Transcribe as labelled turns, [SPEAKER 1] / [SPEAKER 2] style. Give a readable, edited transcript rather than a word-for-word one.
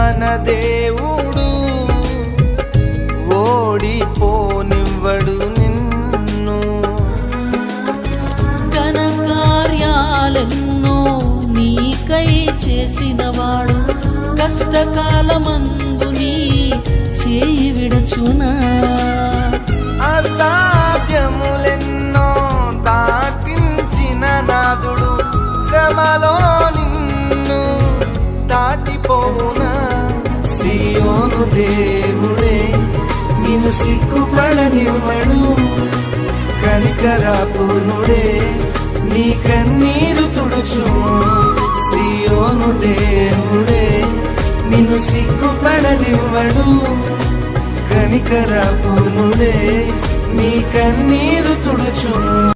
[SPEAKER 1] మన దేవుడు ఓడిపోనివ్వడు నిన్ను.
[SPEAKER 2] ఘన కార్యాలెన్నో నీకై చేసినవాడు కష్టకాలమందు నీ చేయి విడచునా.
[SPEAKER 1] అసాధ్యములెన్నో దాటించిన నాదుడు శ్రమలో నిన్ను దాటిపోవునా. సియోను దేవుడే నిన్ను సిగ్గుపడనివ్వడు, కనికరాపూర్ణుడే నీ కన్నీరు తుడుచును. సియోను దేవుడే నిన్ను సిగ్గుపడనివ్వడు, కనికరాపూర్ణుడే నీ కన్నీరు